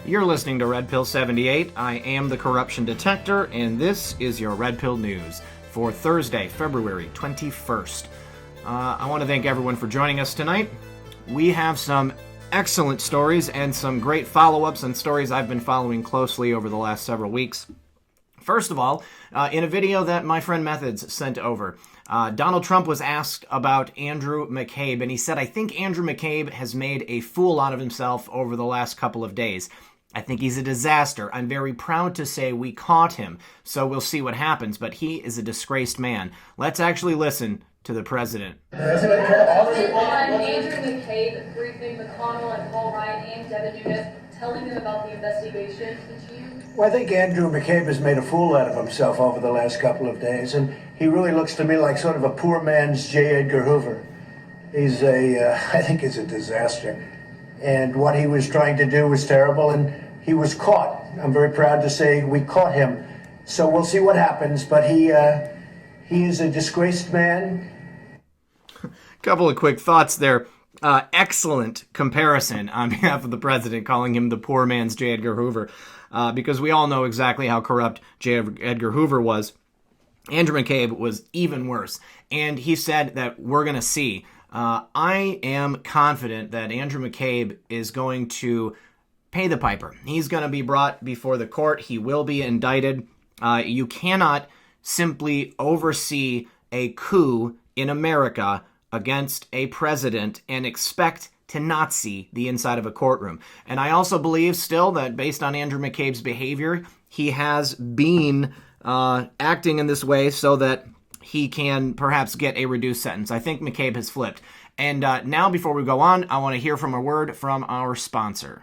You're listening to Red Pill 78. I am the Corruption Detector, and this is your Red Pill News for Thursday, February 21st. I want to thank everyone for joining us tonight. We have some excellent stories and some great follow-ups and stories I've been following closely over the last several weeks. First of all, in a video that my friend Methods sent over, Donald Trump was asked about Andrew McCabe, and he said, I think Andrew McCabe has made a fool out of himself over the last couple of days. I think he's a disaster. I'm very proud to say we caught him, so we'll see what happens, but he is a disgraced man. Let's actually listen to the president. President Trump on Andrew McCabe briefing McConnell and Paul Ryan and Devin Nunes, telling them about the investigation into you. Well, I think Andrew McCabe has made a fool out of himself over the last couple of days, and he really looks to me like sort of a poor man's J. Edgar Hoover. I think he's a disaster. And what he was trying to do was terrible, and he was caught. I'm very proud to say we caught him. So we'll see what happens, but he is a disgraced man. Couple of quick thoughts there. Excellent comparison on behalf of the president, calling him the poor man's J. Edgar Hoover, because we all know exactly how corrupt J. Edgar Hoover was. Andrew McCabe was even worse, and he said that we're going to see. I am confident that Andrew McCabe is going to pay the piper. He's going to be brought before the court. He will be indicted. You cannot simply oversee a coup in America against a president and expect to not see the inside of a courtroom. And I also believe still that based on Andrew McCabe's behavior, he has been acting in this way so that he can perhaps get a reduced sentence. I think McCabe has flipped. And now, before we go on, I want to hear from a word from our sponsor.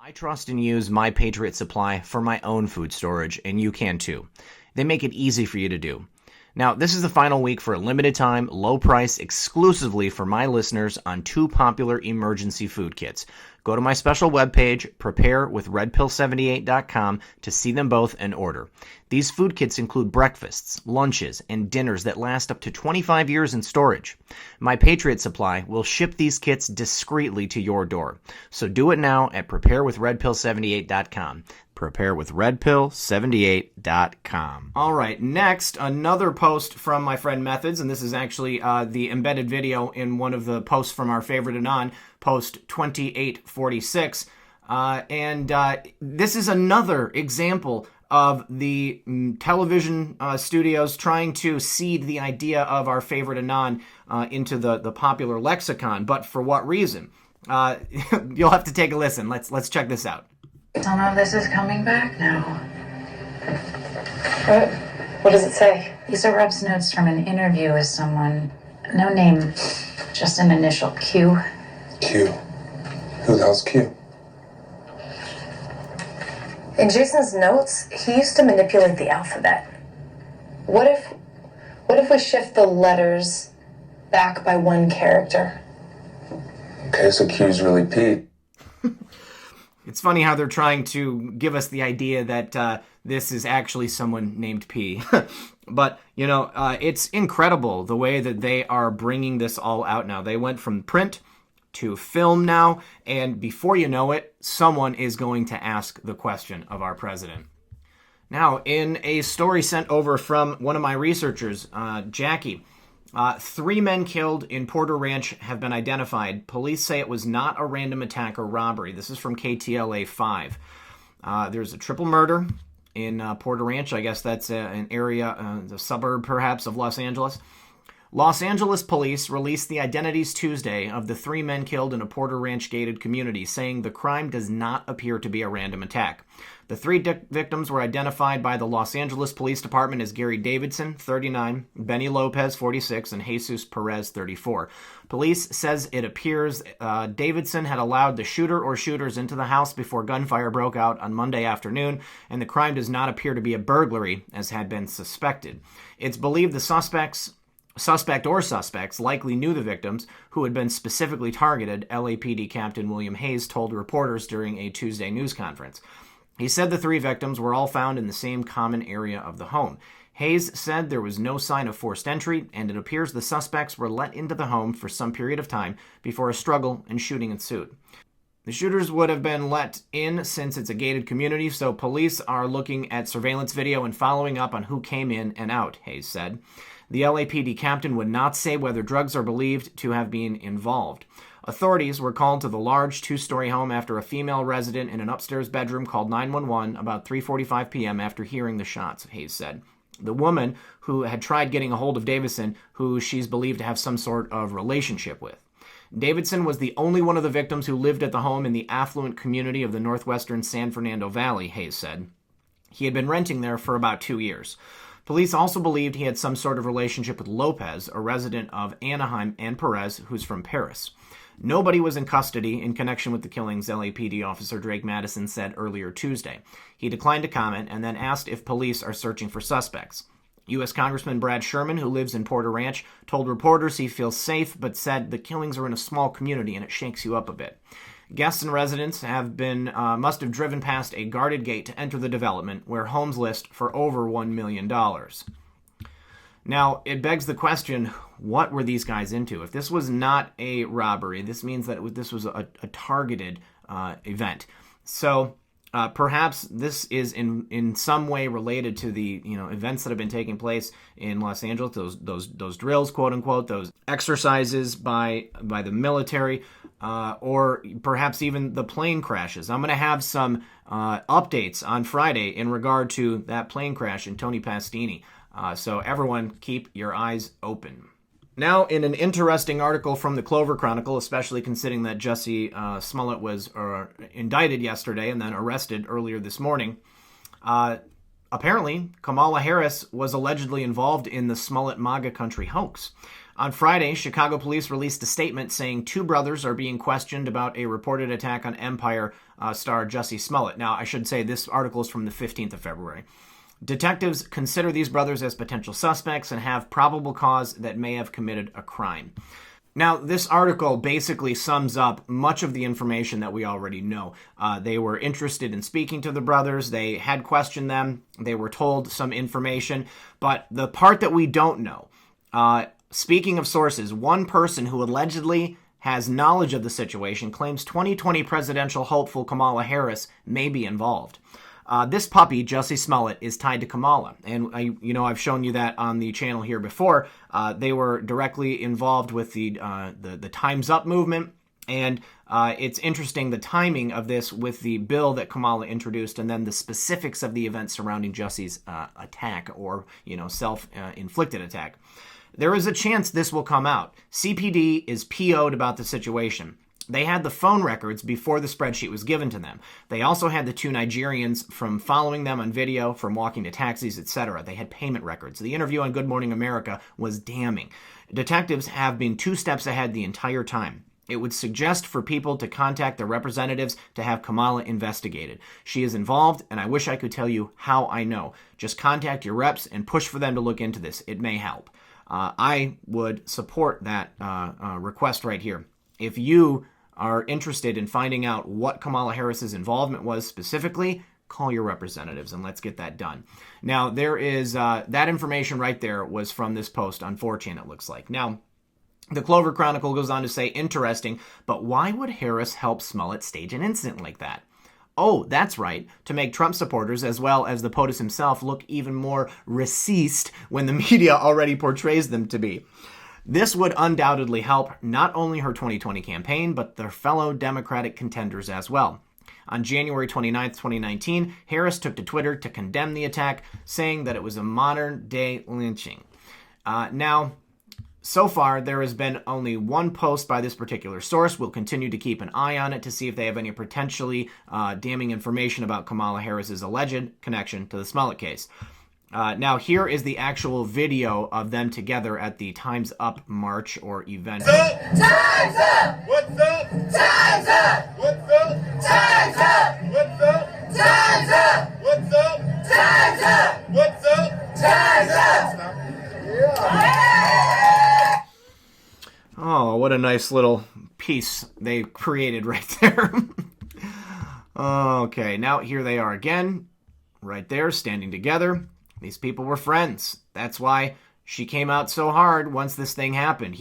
I trust and use My Patriot Supply for my own food storage, and you can too. They make it easy for you to do. Now, this is the final week for a limited time, low price, exclusively for my listeners on two popular emergency food kits. Go to my special webpage, preparewithredpill78.com, to see them both and order. These food kits include breakfasts, lunches, and dinners that last up to 25 years in storage. My Patriot Supply will ship these kits discreetly to your door. So do it now at preparewithredpill78.com. preparewithredpill78.com. All right, next, another post from my friend Methods, and this is actually the embedded video in one of the posts from our favorite Anon, post 2846. This is another example of the television studios trying to seed the idea of our favorite Anon into the popular lexicon. But for what reason? You'll have to take a listen. Let's check this out. Some of this is coming back now. What does it say? These are Reb's notes from an interview with someone. No name, just an initial Q. Q? Who the hell's Q? In Jason's notes, he used to manipulate the alphabet. What if we shift the letters back by one character? Okay, so Q's really P. It's funny how they're trying to give us the idea that this is actually someone named P. But, you know, it's incredible the way that they are bringing this all out now. They went from print to film now, and before you know it, someone is going to ask the question of our president. Now, in a story sent over from one of my researchers, Jackie, 3 men killed in Porter Ranch have been identified. Police say it was not a random attack or robbery. This is from KTLA 5. There's a triple murder in Porter Ranch. I guess that's an area, a suburb perhaps of Los Angeles. Los Angeles police released the identities Tuesday of the 3 men killed in a Porter Ranch gated community, saying the crime does not appear to be a random attack. The 3 victims were identified by the Los Angeles Police Department as Gary Davidson, 39, Benny Lopez, 46, and Jesus Perez, 34. Police says it appears Davidson had allowed the shooter or shooters into the house before gunfire broke out on Monday afternoon, and the crime does not appear to be a burglary, as had been suspected. It's believed the suspect or suspects likely knew the victims, who had been specifically targeted, LAPD Captain William Hayes told reporters during a Tuesday news conference. He said the 3 victims were all found in the same common area of the home. Hayes said there was no sign of forced entry, and it appears the suspects were let into the home for some period of time before a struggle and shooting ensued. The shooters would have been let in since it's a gated community, so police are looking at surveillance video and following up on who came in and out, Hayes said. The LAPD captain would not say whether drugs are believed to have been involved. Authorities were called to the large two-story home after a female resident in an upstairs bedroom called 911 about 3:45 p.m. after hearing the shots, Hayes said. The woman who had tried getting a hold of Davidson, who she's believed to have some sort of relationship with. Davidson was the only one of the victims who lived at the home in the affluent community of the northwestern San Fernando Valley, Hayes said. He had been renting there for about 2 years. Police also believed he had some sort of relationship with Lopez, a resident of Anaheim, and Perez, who's from Paris. Nobody was in custody in connection with the killings, LAPD officer Drake Madison said earlier Tuesday. He declined to comment and then asked if police are searching for suspects. U.S. Congressman Brad Sherman, who lives in Porter Ranch, told reporters he feels safe, but said the killings are in a small community and it shakes you up a bit. Guests and residents must have driven past a guarded gate to enter the development, where homes list for over $1 million. Now, it begs the question, what were these guys into? If this was not a robbery, this means that this was a targeted event. So perhaps this is in some way related to the events that have been taking place in Los Angeles, those drills, quote unquote, those exercises by the military, or perhaps even the plane crashes. I'm going to have some updates on Friday in regard to that plane crash in Tony Pastini. So everyone, keep your eyes open. Now, in an interesting article from the Clover Chronicle, especially considering that Jussie Smollett was indicted yesterday and then arrested earlier this morning, apparently Kamala Harris was allegedly involved in the Smollett MAGA country hoax. On Friday, Chicago police released a statement saying 2 brothers are being questioned about a reported attack on Empire star Jussie Smollett. Now, I should say this article is from the 15th of February. Detectives consider these brothers as potential suspects and have probable cause that may have committed a crime. Now, this article basically sums up much of the information that we already know. They were interested in speaking to the brothers. They had questioned them. They were told some information. But the part that we don't know, speaking of sources, one person who allegedly has knowledge of the situation claims 2020 presidential hopeful Kamala Harris may be involved. This puppy, Jussie Smollett, is tied to Kamala. And I've shown you that on the channel here before. They were directly involved with the Time's Up movement. And it's interesting the timing of this with the bill that Kamala introduced and then the specifics of the events surrounding Jussie's attack or, self-inflicted attack. There is a chance this will come out. CPD is PO'd about the situation. They had the phone records before the spreadsheet was given to them. They also had the 2 Nigerians from following them on video, from walking to taxis, etc. They had payment records. The interview on Good Morning America was damning. Detectives have been 2 steps ahead the entire time. It would suggest for people to contact their representatives to have Kamala investigated. She is involved, and I wish I could tell you how I know. Just contact your reps and push for them to look into this. It may help. I would support that request right here. If you are interested in finding out what Kamala Harris's involvement was specifically, call your representatives and let's get that done. Now, there is that information right there was from this post on 4chan, it looks like. Now, the Clover Chronicle goes on to say, interesting, but why would Harris help Smollett stage an incident like that? Oh, that's right, to make Trump supporters as well as the POTUS himself look even more racist when the media already portrays them to be. This would undoubtedly help not only her 2020 campaign, but their fellow Democratic contenders as well. On January 29, 2019, Harris took to Twitter to condemn the attack, saying that it was a modern-day lynching. Now, so far, there has been only one post by this particular source. We'll continue to keep an eye on it to see if they have any potentially damning information about Kamala Harris's alleged connection to the Smollett case. Now, here is the actual video of them together at the Time's Up march or event. Time's up! What's up? Time's up! What's up? Time's up! What's up? Time's up! What's up? Time's up! What's up? Time's up! Yeah. Oh, what a nice little piece they created right there. Okay, now here they are again, right there, standing together. These people were friends. That's why she came out so hard once this thing happened.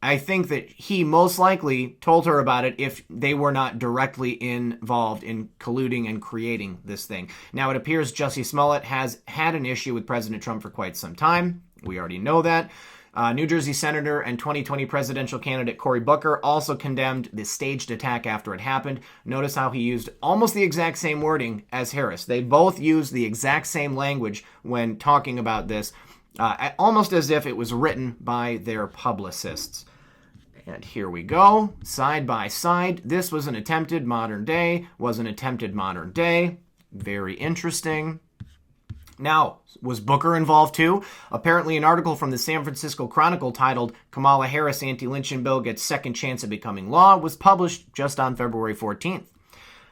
I think that he most likely told her about it if they were not directly involved in colluding and creating this thing. Now, it appears Jussie Smollett has had an issue with President Trump for quite some time. We already know that. New Jersey Senator and 2020 presidential candidate Cory Booker also condemned the staged attack after it happened. Notice how he used almost the exact same wording as Harris. They both used the exact same language when talking about this, almost as if it was written by their publicists. And here we go, side by side. This was an attempted modern day, was an attempted modern day. Very interesting. Now, was Booker involved too? Apparently, an article from the San Francisco Chronicle titled "Kamala Harris Anti-Lynching Bill Gets Second Chance at Becoming Law" was published just on February 14th.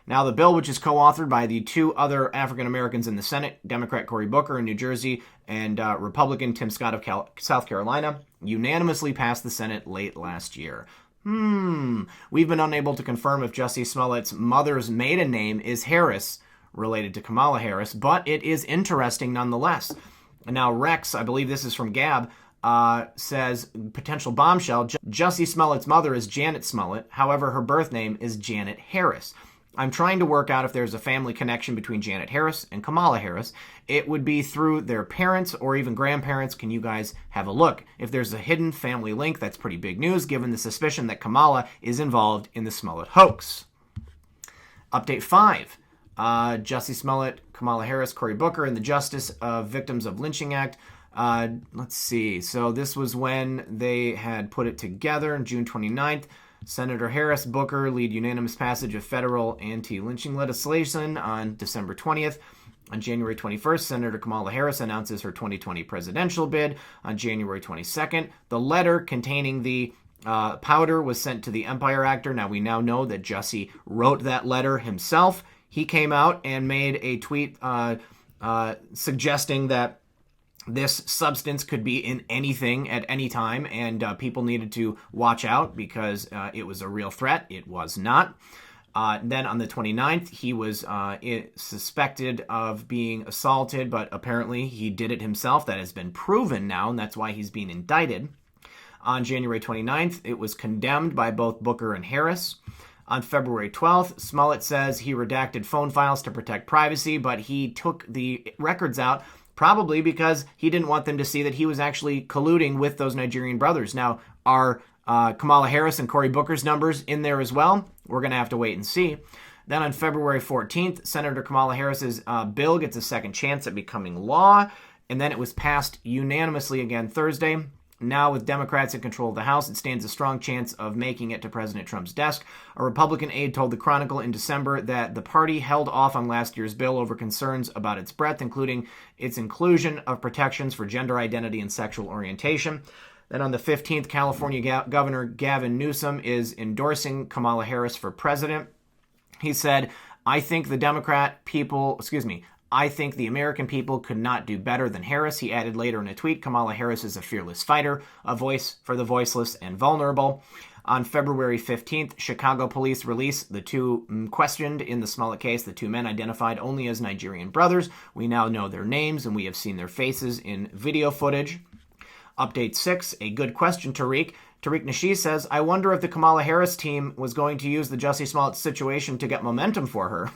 Now, the bill, which is co-authored by the two other African Americans in the Senate, Democrat Cory Booker in New Jersey and Republican Tim Scott of South Carolina, unanimously passed the Senate late last year. We've been unable to confirm if Jussie Smollett's mother's maiden name is Harris, related to Kamala Harris, but it is interesting nonetheless. And now Rex, I believe this is from Gab, says, potential bombshell, Jussie Smollett's mother is Janet Smollett. However, her birth name is Janet Harris. I'm trying to work out if there's a family connection between Janet Harris and Kamala Harris. It would be through their parents or even grandparents. Can you guys have a look? If there's a hidden family link, that's pretty big news, given the suspicion that Kamala is involved in the Smollett hoax. Update 5. Jussie Smollett, Kamala Harris, Cory Booker, and the Justice of Victims of Lynching Act. Let's see. So this was when they had put it together on June 29th. Senator Harris, Booker lead unanimous passage of federal anti-lynching legislation on December 20th. On January 21st, Senator Kamala Harris announces her 2020 presidential bid. On January 22nd, the letter containing the powder was sent to the Empire actor. Now, we now know that Jussie wrote that letter himself. He came out and made a tweet suggesting that this substance could be in anything at any time, and people needed to watch out because it was a real threat. It was not. Then on the 29th, he was suspected of being assaulted, but apparently he did it himself. That has been proven now, and that's why he's being indicted. On January 29th, it was condemned by both Booker and Harris. On February 12th, Smollett says he redacted phone files to protect privacy, but he took the records out probably because he didn't want them to see that he was actually colluding with those Nigerian brothers. Now, are Kamala Harris and Cory Booker's numbers in there as well? We're going to have to wait and see. Then on February 14th, Senator Kamala Harris's bill gets a second chance at becoming law, and then it was passed unanimously again Thursday. Now, with Democrats in control of the House, it stands a strong chance of making it to President Trump's desk. A Republican aide told the Chronicle in December that the party held off on last year's bill over concerns about its breadth, including its inclusion of protections for gender identity and sexual orientation. Then on the 15th, California Governor Gavin Newsom is endorsing Kamala Harris for president. He said, I think the American people could not do better than Harris. He added later in a tweet, Kamala Harris is a fearless fighter, a voice for the voiceless and vulnerable. On February 15th, Chicago police released the two questioned in the Smollett case, the two men identified only as Nigerian brothers. We now know their names and we have seen their faces in video footage. Update 6, a good question, Tariq. Tariq Nasheed says, I wonder if the Kamala Harris team was going to use the Jussie Smollett situation to get momentum for her.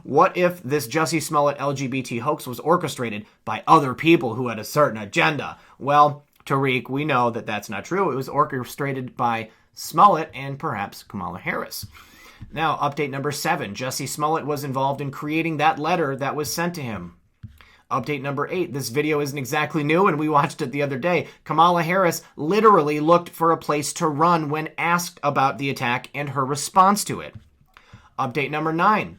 What if this Jussie Smollett LGBT hoax was orchestrated by other people who had a certain agenda? Well, Tariq, we know that that's not true. It was orchestrated by Smollett and perhaps Kamala Harris. Now, update number 7. Jussie Smollett was involved in creating that letter that was sent to him. Update number 8. This video isn't exactly new, and we watched it the other day. Kamala Harris literally looked for a place to run when asked about the attack and her response to it. Update number 9.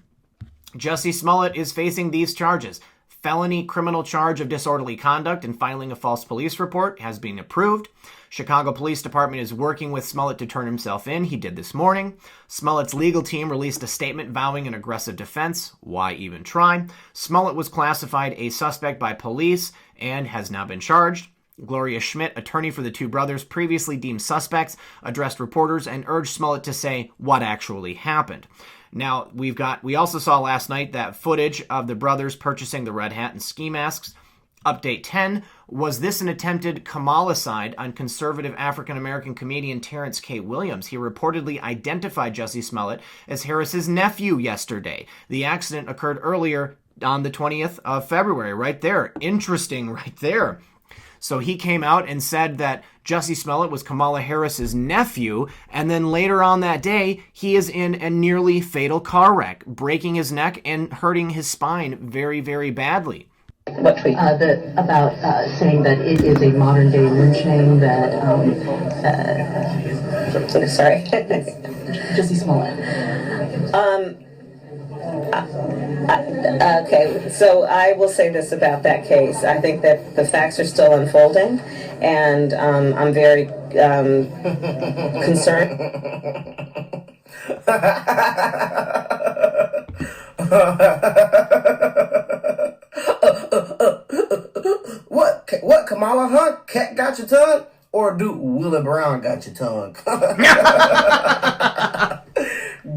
Jussie Smollett is facing these charges. Felony criminal charge of disorderly conduct and filing a false police report has been approved. Chicago Police Department is working with Smollett to turn himself in. He did this morning. Smollett's legal team released a statement vowing an aggressive defense. Why even try? Smollett was classified a suspect by police and has now been charged. Gloria Schmidt, attorney for the two brothers previously deemed suspects, addressed reporters and urged Smollett to say what actually happened. Now, we also saw last night that footage of the brothers purchasing the red hat and ski masks. Update 10, Was this an attempted Kamalicide on conservative African-American comedian Terrence K. Williams? He reportedly identified Jussie Smollett as Harris's nephew yesterday. The accident occurred earlier on the 20th of February, right there. Interesting right there. So he came out and said that Jussie Smollett was Kamala Harris's nephew, and then later on that day, he is in a nearly fatal car wreck, breaking his neck and hurting his spine very, very badly. What tweet? About saying that it is a modern day lynching, that Sorry. Jussie Smollett. Okay, so I will say this about that case. I think that the facts are still unfolding, and I'm very concerned. What, Kamala Hunt? Cat got your tongue? Or do Willie Brown got your tongue?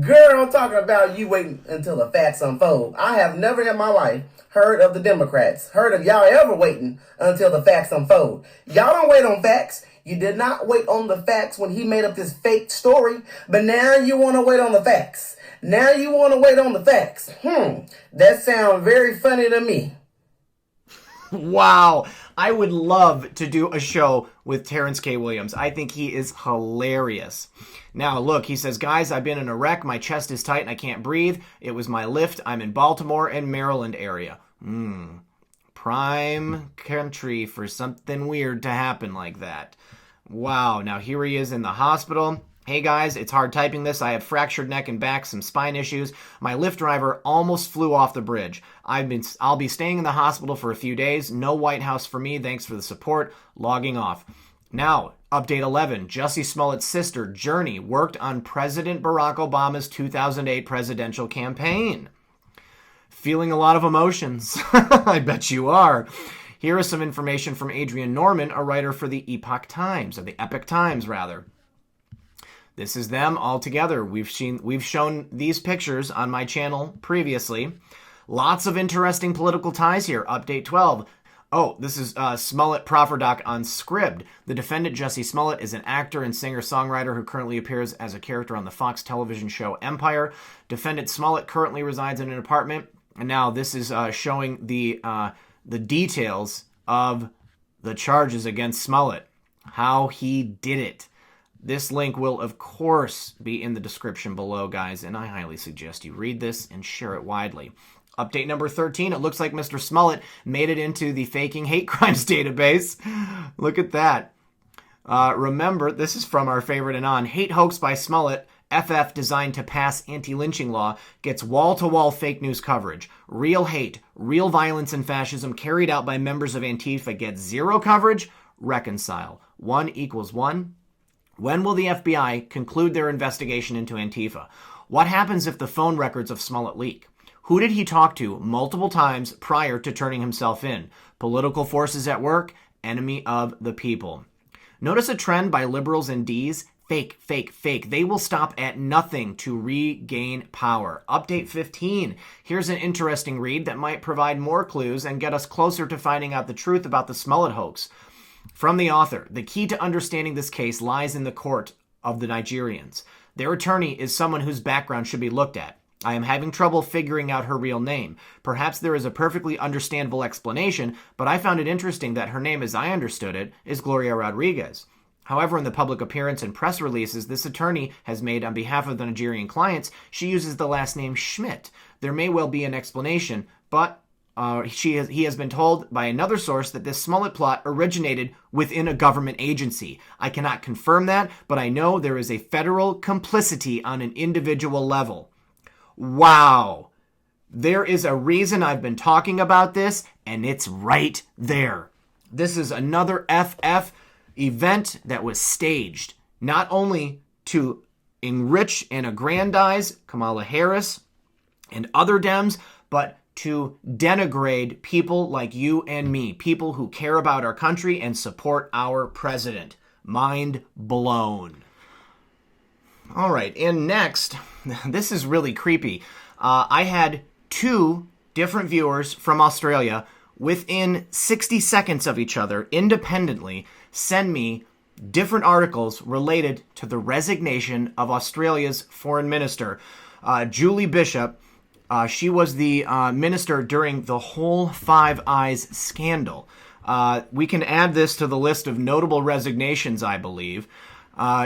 Girl, I'm talking about you waiting until the facts unfold. I have never in my life heard of the Democrats, heard of y'all ever waiting until the facts unfold. Y'all don't wait on facts. You did not wait on the facts when he made up this fake story, but now you want to wait on the facts. Now you want to wait on the facts. That sounds very funny to me. Wow. I would love to do a show with Terrence K. Williams. I think he is hilarious. Now, look, he says, guys, I've been in a wreck. My chest is tight and I can't breathe. It was my lift. I'm in Baltimore and Maryland area. Prime country for something weird to happen like that. Wow. Now, here he is in the hospital. Hey guys, it's hard typing this. I have fractured neck and back, some spine issues. My Lyft driver almost flew off the bridge. I'll be staying in the hospital for a few days. No White House for me. Thanks for the support. Logging off. Now, update 11. Jussie Smollett's sister, Journey, worked on President Barack Obama's 2008 presidential campaign. Feeling a lot of emotions. I bet you are. Here is some information from Adrian Norman, a writer for the Epoch Times, or the Epic Times, rather. This is them all together. We've shown these pictures on my channel previously. Lots of interesting political ties here. Update 12. Oh, this is Smollett Profferdoc on Scribd. The defendant, Jussie Smollett, is an actor and singer-songwriter who currently appears as a character on the Fox television show Empire. Defendant Smollett currently resides in an apartment. And now this is showing the details of the charges against Smollett. How he did it. This link will, of course, be in the description below, guys, and I highly suggest you read this and share it widely. Update number 13, it looks like Mr. Smollett made it into the Faking Hate Crimes database. Look at that. Remember, this is from our favorite Anon. Hate hoax by Smollett, FF designed to pass anti-lynching law, gets wall-to-wall fake news coverage. Real hate, real violence and fascism carried out by members of Antifa gets zero coverage. Reconcile. 1 equals 1. When will the FBI conclude their investigation into Antifa? What happens if the phone records of Smollett leak? Who did he talk to multiple times prior to turning himself in? Political forces at work, enemy of the people. Notice a trend by liberals and Ds? Fake, fake, fake. They will stop at nothing to regain power. Update 15. Here's an interesting read that might provide more clues and get us closer to finding out the truth about the Smollett hoax. From the author, the key to understanding this case lies in the court of the Nigerians. Their attorney is someone whose background should be looked at. I am having trouble figuring out her real name. Perhaps there is a perfectly understandable explanation, but I found it interesting that her name, as I understood it, is Gloria Rodriguez. However, in the public appearance and press releases this attorney has made on behalf of the Nigerian clients, she uses the last name Schmidt. There may well be an explanation, but he has been told by another source that this Smollett plot originated within a government agency. I cannot confirm that, but I know there is a federal complicity on an individual level. Wow. There is a reason I've been talking about this, and it's right there. This is another FF event that was staged, not only to enrich and aggrandize Kamala Harris and other Dems, but to denigrate people like you and me, people who care about our country and support our president. Mind blown. All right, and next, this is really creepy. I had 2 different viewers from Australia within 60 seconds of each other, independently, send me different articles related to the resignation of Australia's foreign minister, Julie Bishop. She was the minister during the whole Five Eyes scandal. We can add this to the list of notable resignations, I believe.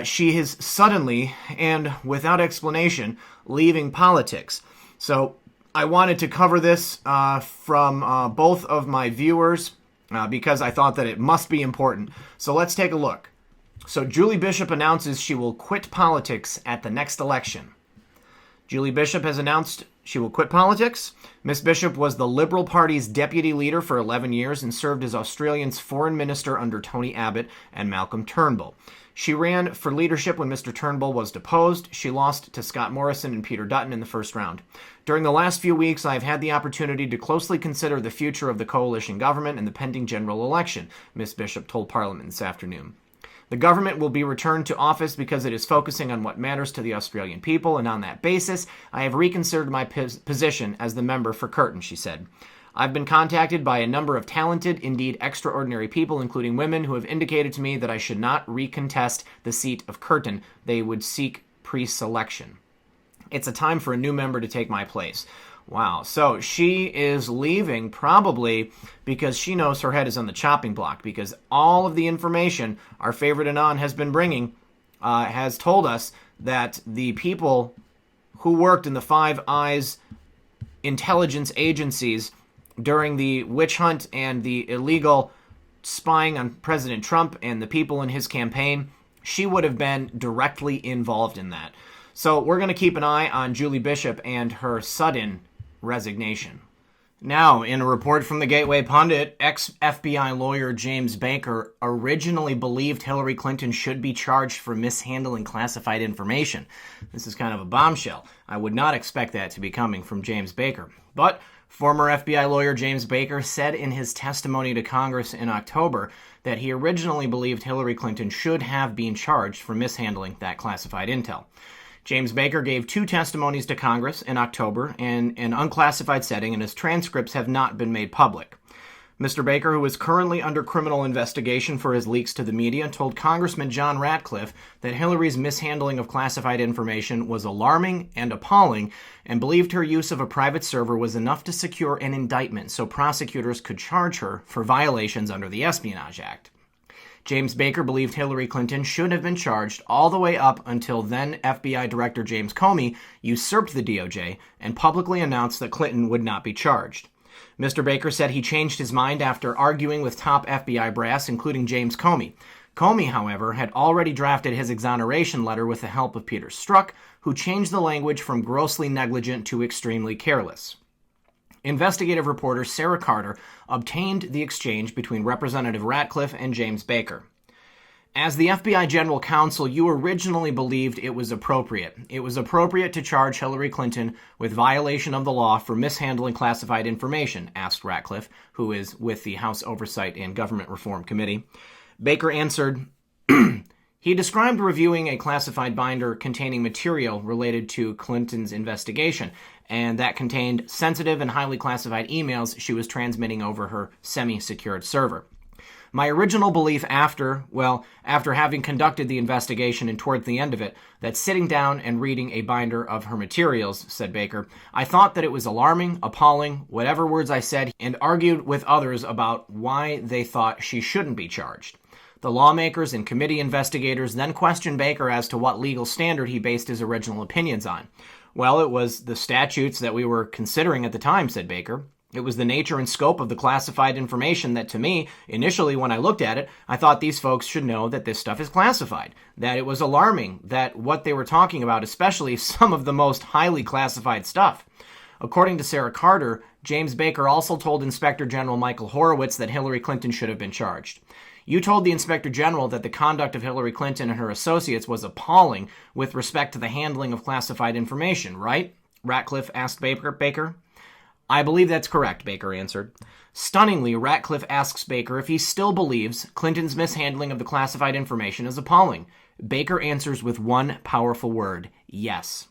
She is suddenly, and without explanation, leaving politics. So I wanted to cover this from both of my viewers because I thought that it must be important. So let's take a look. So Julie Bishop announces she will quit politics at the next election. Julie Bishop has announced she will quit politics. Miss Bishop was the Liberal Party's deputy leader for 11 years and served as Australia's foreign minister under Tony Abbott and Malcolm Turnbull. She ran for leadership when Mr. Turnbull was deposed. She lost to Scott Morrison and Peter Dutton in the first round. During the last few weeks, I've had the opportunity to closely consider the future of the coalition government and the pending general election, Miss Bishop told Parliament this afternoon. The government will be returned to office because it is focusing on what matters to the Australian people, and on that basis, I have reconsidered my position as the member for Curtin, she said. I've been contacted by a number of talented, indeed extraordinary people, including women, who have indicated to me that I should not recontest the seat of Curtin. They would seek pre-selection. It's a time for a new member to take my place. Wow. So she is leaving probably because she knows her head is on the chopping block, because all of the information our favorite Anon has been bringing has told us that the people who worked in the Five Eyes intelligence agencies during the witch hunt and the illegal spying on President Trump and the people in his campaign, she would have been directly involved in that. So we're going to keep an eye on Julie Bishop and her sudden resignation. Now, in a report from the Gateway Pundit, ex-FBI lawyer James Baker originally believed Hillary Clinton should be charged for mishandling classified information. This is kind of a bombshell. I would not expect that to be coming from James Baker. But former FBI lawyer James Baker said in his testimony to Congress in October that he originally believed Hillary Clinton should have been charged for mishandling that classified intel. James Baker gave 2 testimonies to Congress in October in an unclassified setting, and his transcripts have not been made public. Mr. Baker, who is currently under criminal investigation for his leaks to the media, told Congressman John Ratcliffe that Hillary's mishandling of classified information was alarming and appalling, and believed her use of a private server was enough to secure an indictment so prosecutors could charge her for violations under the Espionage Act. James Baker believed Hillary Clinton should have been charged all the way up until then FBI Director James Comey usurped the DOJ and publicly announced that Clinton would not be charged. Mr. Baker said he changed his mind after arguing with top FBI brass, including James Comey. Comey, however, had already drafted his exoneration letter with the help of Peter Strzok, who changed the language from grossly negligent to extremely careless. Investigative reporter Sarah Carter obtained the exchange between Representative Ratcliffe and James Baker. As the FBI General Counsel, you originally believed it was appropriate. It was appropriate to charge Hillary Clinton with violation of the law for mishandling classified information, asked Ratcliffe, who is with the House Oversight and Government Reform Committee. Baker answered, he described reviewing a classified binder containing material related to Clinton's investigation, and that contained sensitive and highly classified emails she was transmitting over her semi-secured server. My original belief after having conducted the investigation and toward the end of it, that sitting down and reading a binder of her materials, said Baker, I thought that it was alarming, appalling, whatever words I said, and argued with others about why they thought she shouldn't be charged. The lawmakers and committee investigators then questioned Baker as to what legal standard he based his original opinions on. Well, it was the statutes that we were considering at the time, said Baker. It was the nature and scope of the classified information that, to me, initially when I looked at it, I thought these folks should know that this stuff is classified, that it was alarming, that what they were talking about, especially some of the most highly classified stuff. According to Sarah Carter, James Baker also told Inspector General Michael Horowitz that Hillary Clinton should have been charged. You told the Inspector General that the conduct of Hillary Clinton and her associates was appalling with respect to the handling of classified information, right? Ratcliffe asked Baker. I believe that's correct, Baker answered. Stunningly, Ratcliffe asks Baker if he still believes Clinton's mishandling of the classified information is appalling. Baker answers with one powerful word, yes.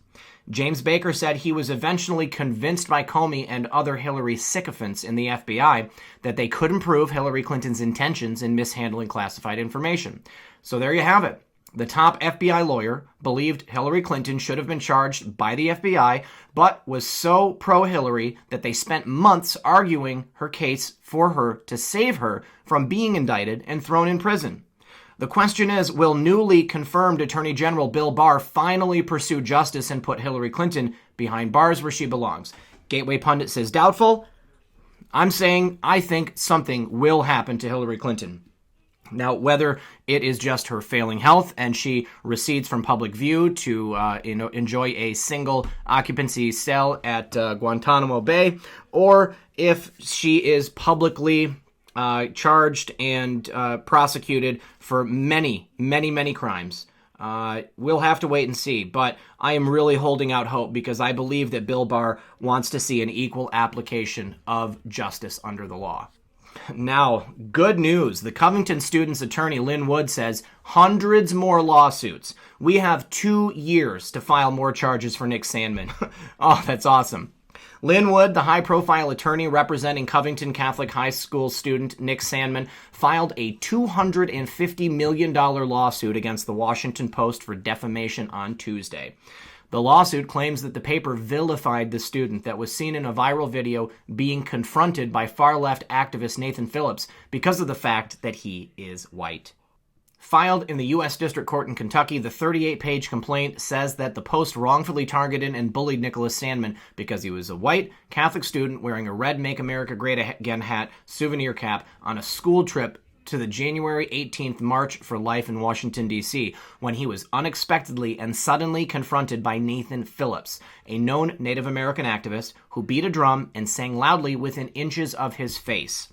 James Baker said he was eventually convinced by Comey and other Hillary sycophants in the FBI that they couldn't prove Hillary Clinton's intentions in mishandling classified information. So there you have it. The top FBI lawyer believed Hillary Clinton should have been charged by the FBI, but was so pro-Hillary that they spent months arguing her case for her to save her from being indicted and thrown in prison. The question is, will newly confirmed Attorney General Bill Barr finally pursue justice and put Hillary Clinton behind bars where she belongs? Gateway Pundit says doubtful. I'm saying I think something will happen to Hillary Clinton. Now, whether it is just her failing health and she recedes from public view to enjoy a single occupancy cell at Guantanamo Bay, or if she is publicly charged and prosecuted for many, many, many crimes, we'll have to wait and see. But I am really holding out hope because I believe that Bill Barr wants to see an equal application of justice under the law. Now, good news. The Covington student's attorney, Lynn Wood, says hundreds more lawsuits. We have 2 years to file more charges for Nick Sandmann. Oh, that's awesome. Lynn Wood, the high-profile attorney representing Covington Catholic High School student Nick Sandmann, filed a $250 million lawsuit against the Washington Post for defamation on Tuesday. The lawsuit claims that the paper vilified the student that was seen in a viral video being confronted by far-left activist Nathan Phillips because of the fact that he is white. Filed in the U.S. District Court in Kentucky, the 38-page complaint says that the Post wrongfully targeted and bullied Nicholas Sandmann because he was a white Catholic student wearing a red Make America Great Again hat souvenir cap on a school trip to the January 18th March for Life in Washington, D.C., when he was unexpectedly and suddenly confronted by Nathan Phillips, a known Native American activist who beat a drum and sang loudly within inches of his face.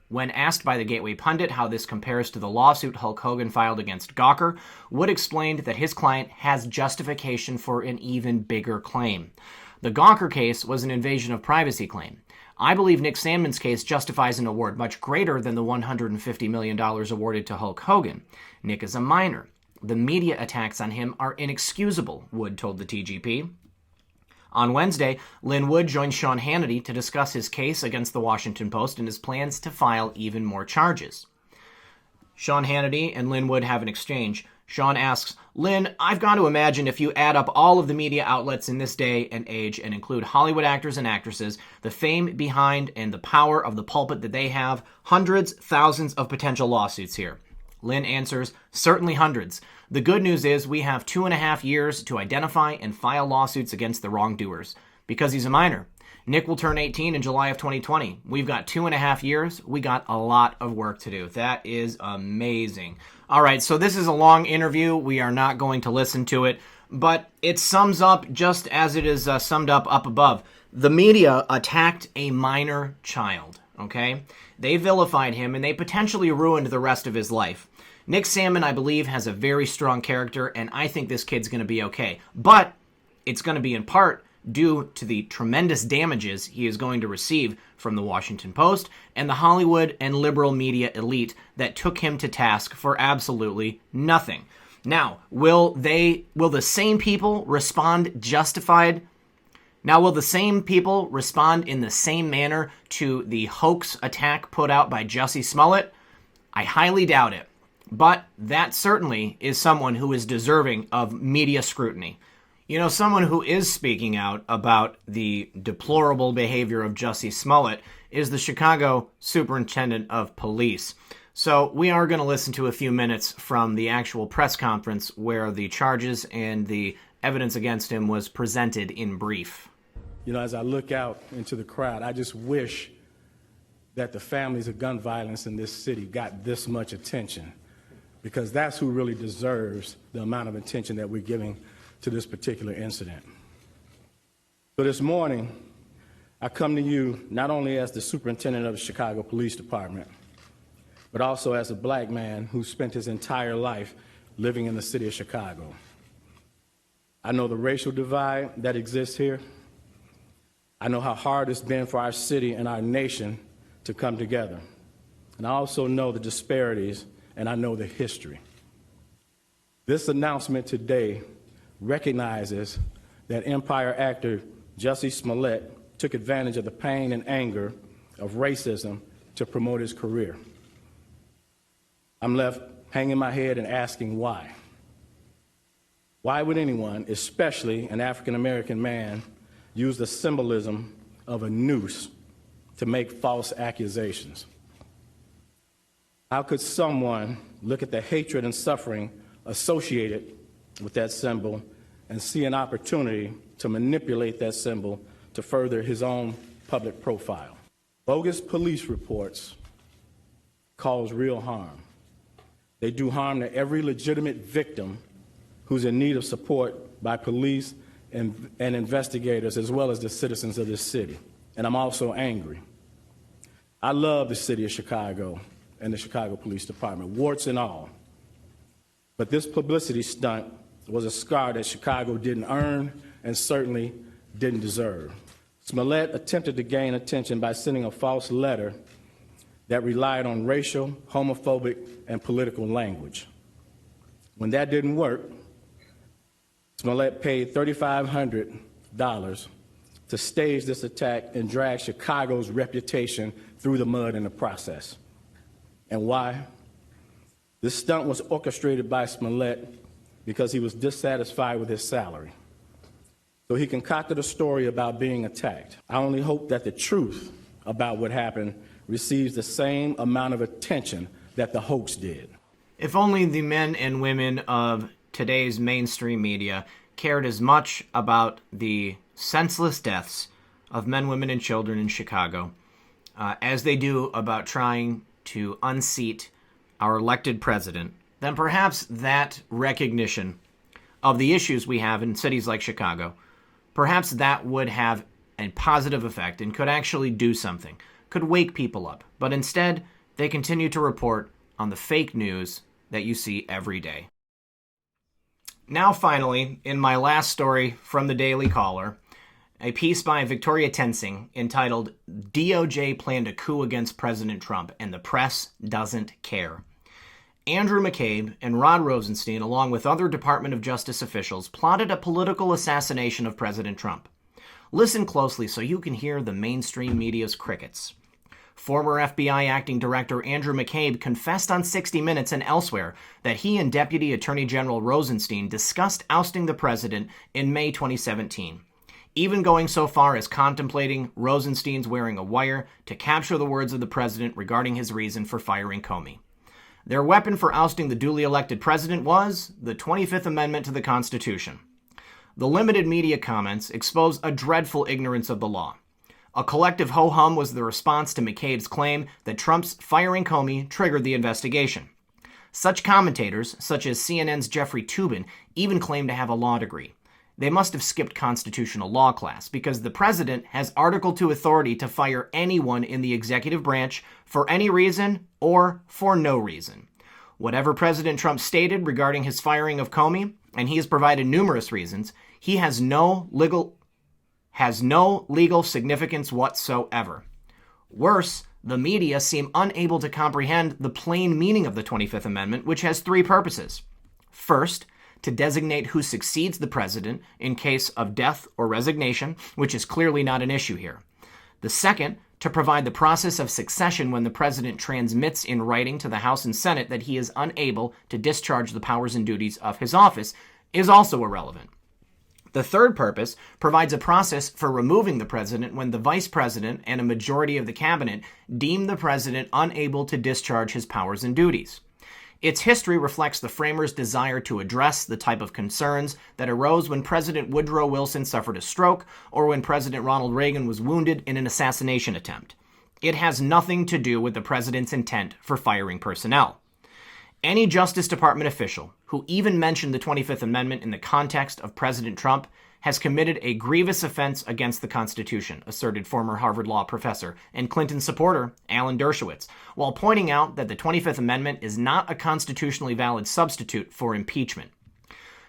When asked by the Gateway Pundit how this compares to the lawsuit Hulk Hogan filed against Gawker, Wood explained that his client has justification for an even bigger claim. The Gawker case was an invasion of privacy claim. I believe Nick Sandmann's case justifies an award much greater than the $150 million awarded to Hulk Hogan. Nick is a minor. The media attacks on him are inexcusable, Wood told the TGP. On Wednesday, Lynn Wood joined Sean Hannity to discuss his case against the Washington Post and his plans to file even more charges. Sean Hannity and Lynn Wood have an exchange. Sean asks, Lynn, I've got to imagine if you add up all of the media outlets in this day and age and include Hollywood actors and actresses, the fame behind and the power of the pulpit that they have, hundreds, thousands of potential lawsuits here. Lynn answers, certainly hundreds. The good news is we have 2.5 years to identify and file lawsuits against the wrongdoers. Because he's a minor. Nick will turn 18 in July of 2020. We've got 2.5 years. We got a lot of work to do. That is amazing. All right, so this is a long interview. We are not going to listen to it, but it sums up just as it is summed up above. The media attacked a minor child, okay? They vilified him, and they potentially ruined the rest of his life. Nick Sandmann, I believe, has a very strong character, and I think this kid's going to be okay. But it's going to be in part due to the tremendous damages he is going to receive from the Washington Post and the Hollywood and liberal media elite that took him to task for absolutely nothing. Now, will the same people respond justified? Now, will the same people respond in the same manner to the hoax attack put out by Jussie Smollett? I highly doubt it. But that certainly is someone who is deserving of media scrutiny. You know, someone who is speaking out about the deplorable behavior of Jussie Smollett is the Chicago Superintendent of Police. So we are going to listen to a few minutes from the actual press conference where the charges and the evidence against him was presented in brief. You know, as I look out into the crowd, I just wish that the families of gun violence in this city got this much attention, because that's who really deserves the amount of attention that we're giving to this particular incident. So this morning, I come to you not only as the superintendent of the Chicago Police Department, but also as a black man who spent his entire life living in the city of Chicago. I know the racial divide that exists here. I know how hard it's been for our city and our nation to come together. And I also know the disparities, and I know the history. This announcement today recognizes that Empire actor Jussie Smollett took advantage of the pain and anger of racism to promote his career. I'm left hanging my head and asking why. Why would anyone, especially an African-American man, use the symbolism of a noose to make false accusations? How could someone look at the hatred and suffering associated with that symbol and see an opportunity to manipulate that symbol to further his own public profile? Bogus police reports cause real harm. They do harm to every legitimate victim who's in need of support by police and investigators, as well as the citizens of this city. And I'm also angry. I love the city of Chicago and the Chicago Police Department, warts and all. But this publicity stunt was a scar that Chicago didn't earn and certainly didn't deserve. Smollett attempted to gain attention by sending a false letter that relied on racial, homophobic, and political language. When that didn't work, Smollett paid $3,500 to stage this attack and drag Chicago's reputation through the mud in the process. And why? This stunt was orchestrated by Smollett because he was dissatisfied with his salary. So he concocted a story about being attacked. I only hope that the truth about what happened receives the same amount of attention that the hoax did. If only the men and women of today's mainstream media cared as much about the senseless deaths of men, women, and children in Chicago as they do about trying to unseat our elected president, then perhaps that recognition of the issues we have in cities like Chicago, perhaps that would have a positive effect and could actually do something, could wake people up. But instead, they continue to report on the fake news that you see every day. Now, finally, in my last story from the Daily Caller, a piece by Victoria Tensing entitled "DOJ Planned a Coup Against President Trump and the Press Doesn't Care." Andrew McCabe and Rod Rosenstein, along with other Department of Justice officials, plotted a political assassination of President Trump. Listen closely so you can hear the mainstream media's crickets. Former FBI Acting Director Andrew McCabe confessed on 60 Minutes and elsewhere that he and Deputy Attorney General Rosenstein discussed ousting the president in May 2017, even going so far as contemplating Rosenstein's wearing a wire to capture the words of the president regarding his reason for firing Comey. Their weapon for ousting the duly elected president was the 25th Amendment to the Constitution. The limited media comments expose a dreadful ignorance of the law. A collective ho-hum was the response to McCabe's claim that Trump's firing Comey triggered the investigation. Such commentators, such as CNN's Jeffrey Toobin, even claim to have a law degree. They must have skipped constitutional law class because the president has Article II authority to fire anyone in the executive branch for any reason or for no reason. Whatever President Trump stated regarding his firing of Comey, and he has provided numerous reasons, he has no legal significance whatsoever. Worse, the media seem unable to comprehend the plain meaning of the 25th Amendment, which has three purposes. First, to designate who succeeds the president in case of death or resignation, which is clearly not an issue here. The second, to provide the process of succession when the president transmits in writing to the House and Senate that he is unable to discharge the powers and duties of his office, is also irrelevant. The third purpose provides a process for removing the president when the vice president and a majority of the cabinet deem the president unable to discharge his powers and duties. Its history reflects the framers' desire to address the type of concerns that arose when President Woodrow Wilson suffered a stroke or when President Ronald Reagan was wounded in an assassination attempt. It has nothing to do with the president's intent for firing personnel. Any Justice Department official who even mentioned the 25th Amendment in the context of President Trump has committed a grievous offense against the Constitution, asserted former Harvard Law professor and Clinton supporter Alan Dershowitz, while pointing out that the 25th Amendment is not a constitutionally valid substitute for impeachment.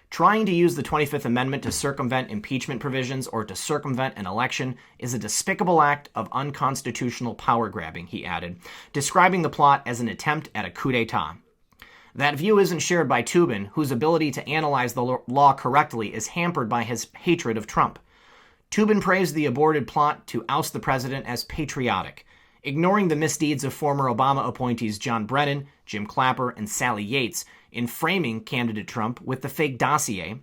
Trying to use the 25th Amendment to circumvent impeachment provisions or to circumvent an election is a despicable act of unconstitutional power grabbing, he added, describing the plot as an attempt at a coup d'etat. That view isn't shared by Toobin, whose ability to analyze the law correctly is hampered by his hatred of Trump. Toobin praised the aborted plot to oust the president as patriotic, ignoring the misdeeds of former Obama appointees John Brennan, Jim Clapper, and Sally Yates in framing candidate Trump with the fake dossier.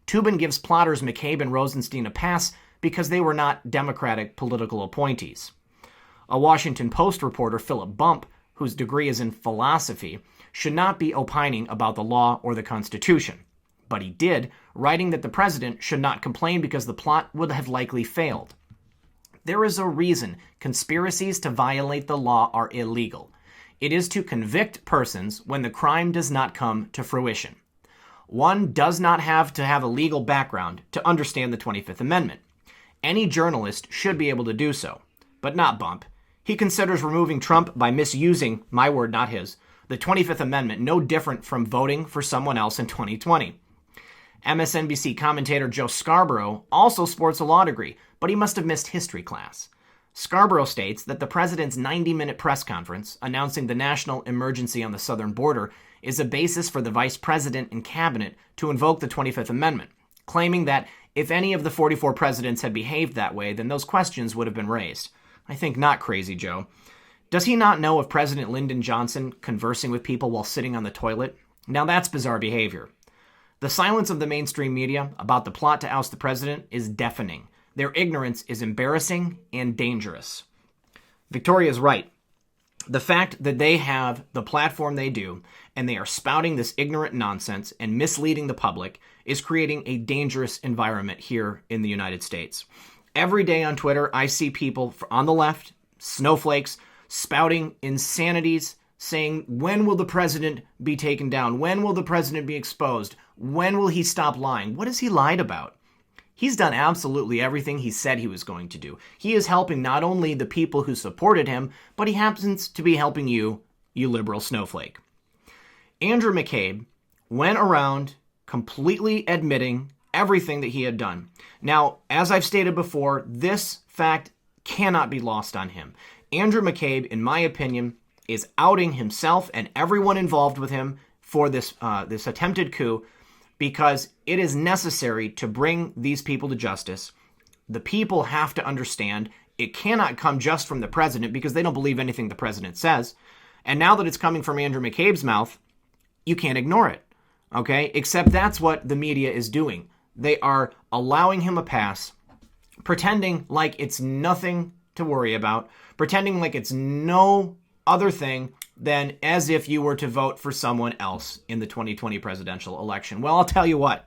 Toobin gives plotters McCabe and Rosenstein a pass because they were not Democratic political appointees. A Washington Post reporter, Philip Bump, whose degree is in philosophy, should not be opining about the law or the Constitution. But he did, writing that the president should not complain because the plot would have likely failed. There is a reason conspiracies to violate the law are illegal. It is to convict persons when the crime does not come to fruition. One does not have to have a legal background to understand the 25th Amendment. Any journalist should be able to do so, but not Bump. He considers removing Trump by misusing, my word, not his, the 25th Amendment no different from voting for someone else in 2020. MSNBC commentator Joe Scarborough also sports a law degree, but he must have missed history class. Scarborough states that the president's 90-minute press conference announcing the national emergency on the southern border is a basis for the vice president and cabinet to invoke the 25th Amendment, claiming that if any of the 44 presidents had behaved that way, then those questions would have been raised. I think not, Crazy Joe. Does he not know of President Lyndon Johnson conversing with people while sitting on the toilet? Now that's bizarre behavior. The silence of the mainstream media about the plot to oust the president is deafening. Their ignorance is embarrassing and dangerous. Victoria's right. The fact that they have the platform they do, and they are spouting this ignorant nonsense and misleading the public, is creating a dangerous environment here in the United States. Every day on Twitter, I see people on the left, snowflakes, spouting insanities, saying, when will the president be taken down? When will the president be exposed? When will he stop lying? What has he lied about? He's done absolutely everything he said he was going to do. He is helping not only the people who supported him, but he happens to be helping you, you liberal snowflake. Andrew McCabe went around completely admitting everything that he had done. Now, as I've stated before, this fact cannot be lost on him. Andrew McCabe, in my opinion, is outing himself and everyone involved with him for this attempted coup, because it is necessary to bring these people to justice. The people have to understand it cannot come just from the president because they don't believe anything the president says. And now that it's coming from Andrew McCabe's mouth, you can't ignore it, okay? Except that's what the media is doing. They are allowing him a pass, pretending like it's nothing to worry about, pretending like it's no other thing than as if you were to vote for someone else in the 2020 presidential election. Well, I'll tell you what,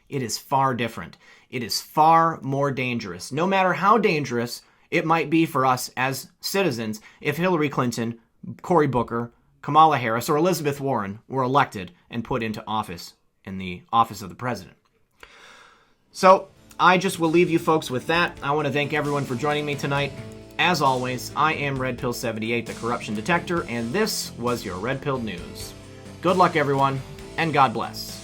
it is far different. It is far more dangerous. No matter how dangerous it might be for us as citizens if Hillary Clinton, Cory Booker, Kamala Harris, or Elizabeth Warren were elected and put into office in the office of the president. So I just will leave you folks with that. I want to thank everyone for joining me tonight. As always, I am Red Pill 78, the corruption detector, and this was your Red Pill News. Good luck, everyone, and God bless.